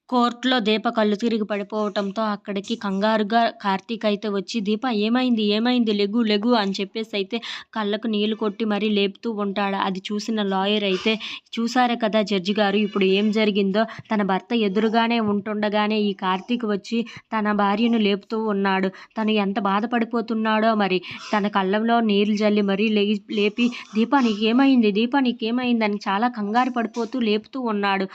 కోర్ట్‌లో దీప కళ్ళు తిరిగి పడిపోవటంతో అక్కడికి కంగారుగా కార్తీక్ అయితే వచ్చి, "దీప ఏమైంది? ఏమైంది? లెగు, లెగు" అని చెప్పేసైతే కళ్ళకు నీళ్లు కొట్టి మరీ లేపుతూ ఉంటాడు. అది చూసిన లాయర్ అయితే, "చూసారు కదా జడ్జి గారు ఇప్పుడు ఏం జరిగిందో? తన భర్త ఎదురుగానే ఉంటుండగానే ఈ కార్తీక్ వచ్చి తన భార్యను లేపుతూ ఉన్నాడు. తను ఎంత బాధపడిపోతున్నాడో మరి. తన కళ్ళలో నీళ్లు జల్లి మరీ లేపి, 'దీప నీకేమైంది? దీప నీకేమైంది?' అని చాలా కంగారు పడిపోతూ లేపుతూ ఉన్నాడు.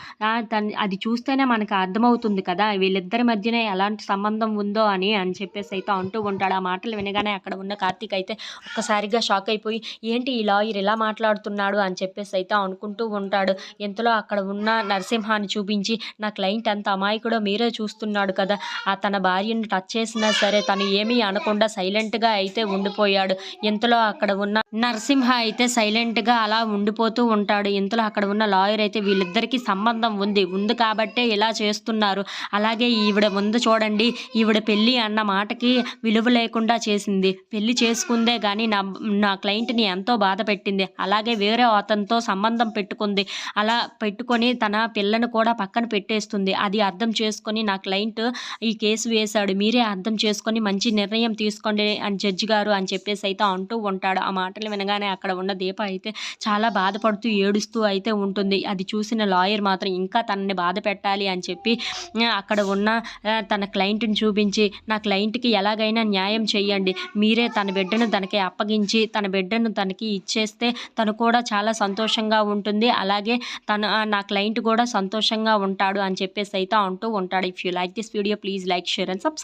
అది చూస్తేనే మనకు అర్థమవుతుంది కదా వీళ్ళిద్దరి మధ్యన ఎలాంటి సంబంధం ఉందో అని చెప్పేసి అయితే అంటూ ఉంటాడు. ఆ మాటలు వినగానే అక్కడ ఉన్న కార్తీక్ అయితే ఒక్కసారిగా షాక్ అయిపోయి, ఏంటి ఈ లాయర్ ఇలా మాట్లాడుతున్నాడు అని చెప్పేసి అయితే అనుకుంటూ ఉంటాడు. ఇంతలో అక్కడ ఉన్న నరసింహాన్ని చూపించి, నా క్లయింట్ ఎంత అమాయకుడో మీరే చూస్తున్నాడు కదా, తన భార్యను టచ్ చేసినా సరే తను ఏమీ అనకుండా సైలెంట్గా అయితే ఉండిపోయాడు. ఇంతలో అక్కడ ఉన్న నరసింహ అయితే సైలెంట్గా అలా ఉండిపోతూ ఉంటాడు. ఇంతలో అక్కడ ఉన్న లాయర్ అయితే, వీళ్ళిద్దరికీ సంబంధం ఉంది కాబట్టే ఇలా చేస్తున్నారు. అలాగే ఈవిడ ముందు చూడండి, ఈవిడ పెళ్ళి అన్న మాటకి విలువ లేకుండా చేసింది. పెళ్లి చేసుకుందే కానీ నా క్లయింట్ని ఎంతో బాధ పెట్టింది. అలాగే వేరే అతనితో సంబంధం పెట్టుకుంది. అలా పెట్టుకొని తన పిల్లను కూడా పక్కన పెట్టేస్తుంది. అది అర్థం చేసుకొని నా క్లయింట్ ఈ కేసు వేశాడు. మీరే అర్థం చేసుకొని మంచి నిర్ణయం తీసుకోండి అని జడ్జి గారు అని చెప్పేసి అయితే అంటూ ఉంటాడు. ఆ మాటలు వినగానే అక్కడ ఉన్న దీప అయితే చాలా బాధపడుతూ ఏడుస్తూ అయితే ఉంటుంది. అది చూసిన లాయర్ మాత్రం ఇంకా తనని బాధ పెట్టాలి అని చెప్పి అక్కడ ఉన్న తన క్లయింట్ని చూపించి, నా క్లయింట్కి ఎలాగైనా న్యాయం చేయండి, మీరే తన బిడ్డను తనకి అప్పగించి తన బిడ్డను తనకి ఇచ్చేస్తే తను కూడా చాలా సంతోషంగా ఉంటుంది. అలాగే నా క్లయింట్ కూడా సంతోషంగా ఉంటాడు అని చెప్పేసి అయితే అంటూ ఉంటాడు. If you like this video please like, share and subscribe.